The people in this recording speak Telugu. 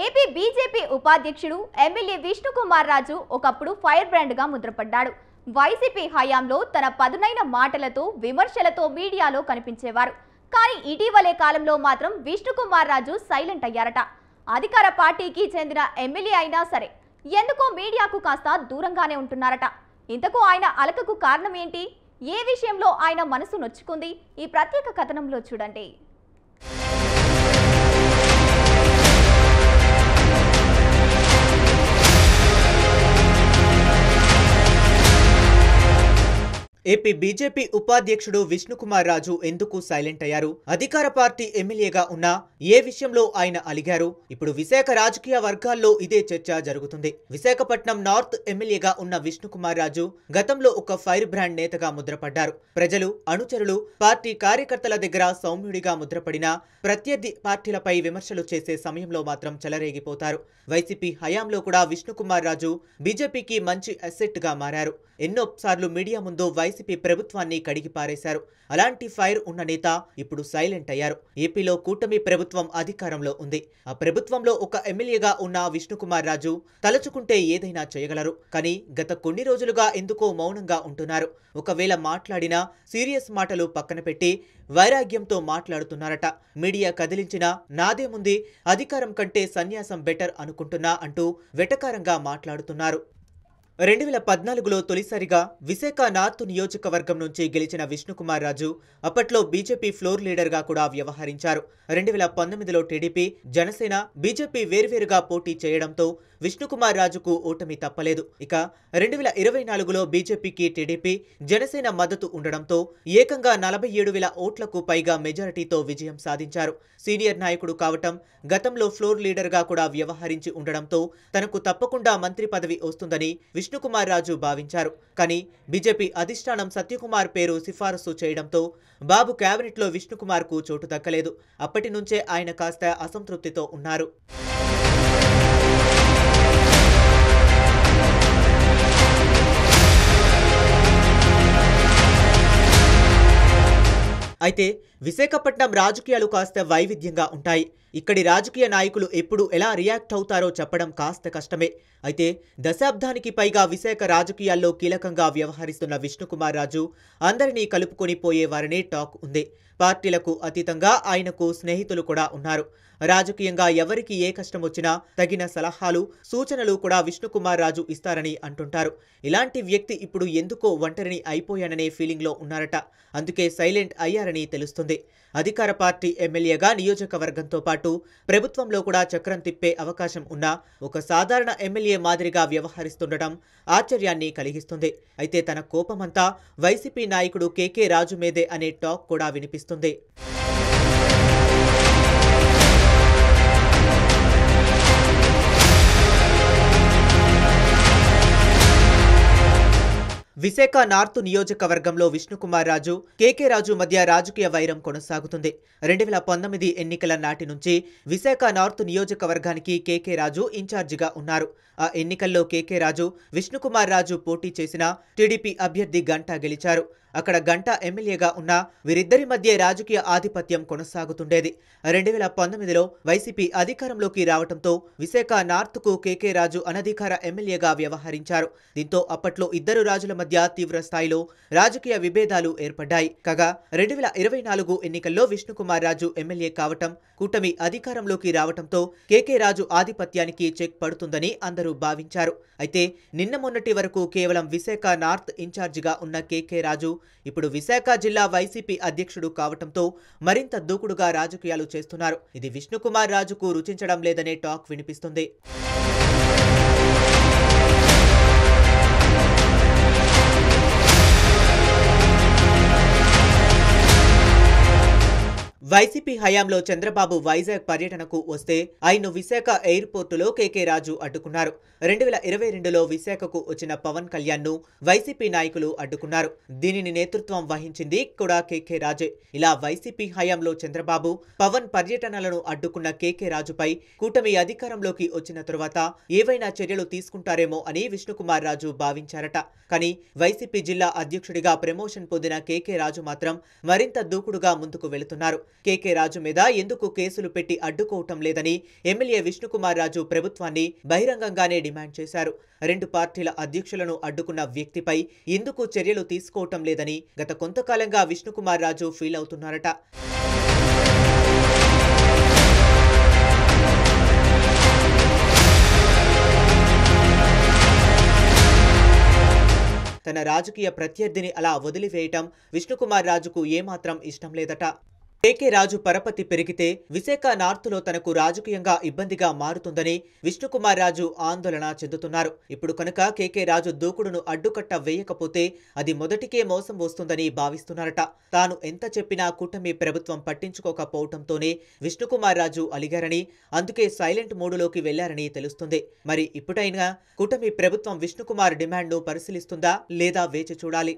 ఏపీ బీజేపీ ఉపాధ్యక్షుడు ఎమ్మెల్యే విష్ణుకుమార్ రాజు ఒకప్పుడు ఫైర్ బ్రాండ్ గా ముద్రపడ్డాడు. వైసీపీ హయాంలో తన పదునైన మాటలతో విమర్శలతో మీడియాలో కనిపించేవారు. కానీ ఇటీవలే కాలంలో మాత్రం విష్ణుకుమార్ రాజు సైలెంట్ అయ్యారట. అధికార పార్టీకి చెందిన ఎమ్మెల్యే అయినా సరే ఎందుకో మీడియాకు కాస్త దూరంగానే ఉంటున్నారట. ఇంతకు ఆయన అలకకు కారణం ఏంటి? ఏ విషయంలో ఆయన మనసు నొచ్చుకుంది? ఈ ప్రత్యేక కథనంలో చూడండి. ఏపీ బీజేపీ ఉపాధ్యక్షుడు విష్ణుకుమార్ రాజు ఎందుకు సైలెంట్ అయ్యారు? అధికార పార్టీ ఎమ్మెల్యేగా ఉన్న ఏ విషయంలో ఆయన అలిగారు? ఇప్పుడు విశాఖ రాజకీయ వర్గాల్లో ఇదే చర్చ జరుగుతుంది. విశాఖపట్నం నార్త్ ఎమ్మెల్యేగా ఉన్న విష్ణుకుమార్ రాజు గతంలో ఒక ఫైర్ బ్రాండ్ నేతగా ముద్రపడ్డారు. ప్రజలు, అనుచరులు, పార్టీ కార్యకర్తల దగ్గర సౌమ్యుడిగా ముద్రపడిన ప్రత్యర్థి పార్టీలపై విమర్శలు చేసే సమయంలో మాత్రం చెలరేగిపోతారు. వైసీపీ హయాంలో కూడా విష్ణుకుమార్ రాజు బీజేపీకి మంచి అసెట్ గా మారారు. ఎన్నోసార్లు మీడియా ముందు వైసీపీ ప్రభుత్వాన్ని కడిగి పారేశారు. అలాంటి ఫైర్ ఉన్న నేత ఇప్పుడు సైలెంట్ అయ్యారు. ఏపీలో కూటమి ప్రభుత్వం అధికారంలో ఉంది. ఆ ప్రభుత్వంలో ఒక ఎమ్మెల్యేగా ఉన్న విష్ణుకుమార్ రాజు తలుచుకుంటే ఏదైనా చేయగలరు. కానీ గత కొన్ని రోజులుగా ఎందుకో మౌనంగా ఉంటున్నారు. ఒకవేళ మాట్లాడినా సీరియస్ మాటలు పక్కన పెట్టి వైరాగ్యంతో మాట్లాడుతున్నారట. మీడియా కదిలించినా నాదేముంది, అధికారం కంటే సన్యాసం బెటర్ అనుకుంటున్నా అంటూ వెటకారంగా మాట్లాడుతున్నారు. 2014లో తొలిసారిగా విశాఖ నార్త్ నియోజకవర్గం నుంచి గెలిచిన విష్ణుకుమార్ రాజు అప్పట్లో బీజేపీ ఫ్లోర్ లీడర్గా కూడా వ్యవహరించారు. 2019లో టీడీపీ, జనసేన, బీజేపీ వేర్వేరుగా పోటీ చేయడంతో విష్ణుకుమార్ రాజుకు ఓటమి తప్పలేదు. ఇక 2024లో బీజేపీకి టీడీపీ, జనసేన మద్దతు ఉండడంతో ఏకంగా 47,000 ఓట్లకు పైగా మెజారిటీతో విజయం సాధించారు. సీనియర్ నాయకుడు కావటం, గతంలో ఫ్లోర్ లీడర్గా కూడా వ్యవహరించి ఉండడంతో తనకు తప్పకుండా మంత్రి పదవి వస్తుందని విష్ణుకుమార్ రాజు భావించారు. కానీ బీజేపీ అధిష్టానం సత్యకుమార్ పేరు సిఫారసు చేయడంతో బాబు కేబినెట్లో విష్ణుకుమార్కు చోటు దక్కలేదు. అప్పటి నుంచే ఆయన కాస్త అసంతృప్తితో ఉన్నారు. అయితే విశాఖపట్నం రాజకీయాలు కాస్త వైవిధ్యంగా ఉంటాయి. ఇక్కడి రాజకీయ నాయకులు ఎప్పుడు ఎలా రియాక్ట్ అవుతారో చెప్పడం కాస్త కష్టమే. అయితే దశాబ్దానికి పైగా విశాఖ రాజకీయాల్లో కీలకంగా వ్యవహరిస్తున్న విష్ణుకుమార్ రాజు అందరినీ కలుపుకొని పోయేవారనే టాక్ ఉంది. పార్టీలకు అతీతంగా ఆయనకు స్నేహితులు కూడా ఉన్నారు. రాజకీయంగా ఎవరికి ఏ కష్టం వచ్చినా తగిన సలహాలు, సూచనలు కూడా విష్ణుకుమార్ రాజు ఇస్తారని అంటుంటారు. ఇలాంటి వ్యక్తి ఇప్పుడు ఎందుకో ఒంటరిని అయిపోయాననే ఫీలింగ్లో ఉన్నారట. అందుకే సైలెంట్ అయ్యారని తెలుస్తుంది. అధికార పార్టీ ఎమ్మెల్యేగా నియోజకవర్గంతో పాటు ప్రభుత్వంలో కూడా చక్రం తిప్పే అవకాశం ఉన్న ఒక సాధారణ ఎమ్మెల్యే మాదిరిగా వ్యవహరిస్తుండటం ఆశ్చర్యాన్ని కలిగిస్తుంది. అయితే తన కోపమంతా వైసీపీ నాయకుడు కేకే రాజు మీదే అనే టాక్ కూడా వినిపిస్తుంది. విశాఖ నార్త్ నియోజకవర్గంలో విష్ణుకుమార్ రాజు, కేకే రాజు మధ్య రాజకీయ వైరం కొనసాగుతుంది. 2019 ఎన్నికల నాటి నుంచి విశాఖ నార్త్ నియోజకవర్గానికి కేకే రాజు ఇన్ఛార్జిగా ఉన్నారు. ఆ ఎన్నికల్లో కేకే రాజు, విష్ణుకుమార్ రాజు పోటీ చేసిన టీడీపీ అభ్యర్థి గంటా గెలిచారు. అక్కడ గంటా ఎమ్మెల్యేగా ఉన్న వీరిద్దరి మధ్య రాజకీయ ఆధిపత్యం కొనసాగుతుండేది. 2019లో వైసీపీ అధికారంలోకి రావడంతో విశాఖ నార్త్కు కేకే రాజు అనధికార ఎమ్మెల్యేగా వ్యవహరించారు. దీంతో అప్పట్లో ఇద్దరు రాజుల మధ్య తీవ్ర స్థాయిలో రాజకీయ విభేదాలు ఏర్పడ్డాయి. కాగా 2024 ఎన్నికల్లో విష్ణుకుమార్ రాజు ఎమ్మెల్యే కావటం, కూటమి అధికారంలోకి రావడంతో కేకే రాజు ఆధిపత్యానికి చెక్ పడుతుందని అందరూ భావించారు. అయితే నిన్న మొన్నటి వరకు కేవలం విశాఖ నార్త్ ఇన్ఛార్జిగా ఉన్న కేకే రాజు ఇప్పుడు విశాఖ జిల్లా వైసీపీ అధ్యక్షుడు కావటంతో మరింత దూకుడుగా రాజకీయాలు చేస్తున్నారు. ఇది విష్ణుకుమార్ రాజుకు రుచించడం లేదనే టాక్ వినిపిస్తుంది. వైసీపీ హయాంలో చంద్రబాబు వైజాగ్ పర్యటనకు వస్తే ఆయన విశాఖ ఎయిర్పోర్టులో కేకే రాజు అడ్డుకున్నారు. 2022లో విశాఖకు వచ్చిన పవన్ కళ్యాణ్ను వైసీపీ నాయకులు అడ్డుకున్నారు. దీనిని నేతృత్వం వహించింది కూడా కేకే రాజే. ఇలా వైసీపీ హయాంలో చంద్రబాబు, పవన్ పర్యటనలను అడ్డుకున్న కేకే రాజుపై కూటమి అధికారంలోకి వచ్చిన తరువాత ఏవైనా చర్యలు తీసుకుంటారేమో అని విష్ణుకుమార్ రాజు భావించారట. కానీ వైసీపీ జిల్లా అధ్యక్షుడిగా ప్రమోషన్ పొందిన కేకే రాజు మాత్రం మరింత దూకుడుగా ముందుకు వెళుతున్నారు. కేకే రాజు మీద ఎందుకు కేసులు పెట్టి అడ్డుకోవటం లేదని ఎమ్మెల్యే విష్ణుకుమార్ రాజు ప్రభుత్వాన్ని బహిరంగంగానే డిమాండ్ చేశారు. 2 పార్టీల అధ్యక్షులను అడ్డుకున్న వ్యక్తిపై ఎందుకు చర్యలు తీసుకోవటం లేదని గత కొంతకాలంగా విష్ణుకుమార్ రాజు ఫీల్ అవుతున్నారట. తన రాజకీయ ప్రత్యర్థిని అలా వదిలివేయటం విష్ణుకుమార్ రాజుకు ఏమాత్రం ఇష్టం లేదట. కేకే రాజు పరపతి పెరిగితే విశాఖ నార్త్లో తనకు రాజకీయంగా ఇబ్బందిగా మారుతుందని విష్ణుకుమార్ రాజు ఆందోళన చెందుతున్నారు. ఇప్పుడు కనుక కేకే రాజు దూకుడును అడ్డుకట్ట వేయకపోతే అది మొదటికే మోసం వస్తుందని భావిస్తున్నారట. తాను ఎంత చెప్పినా కూటమి ప్రభుత్వం పట్టించుకోకపోవటంతోనే విష్ణుకుమార్ రాజు అలిగారని, అందుకే సైలెంట్ మోడులోకి వెళ్లారని తెలుస్తుంది. మరి ఇప్పుడైనా కూటమి ప్రభుత్వం విష్ణుకుమార్ డిమాండ్ను పరిశీలిస్తుందా లేదా వేచి చూడాలి.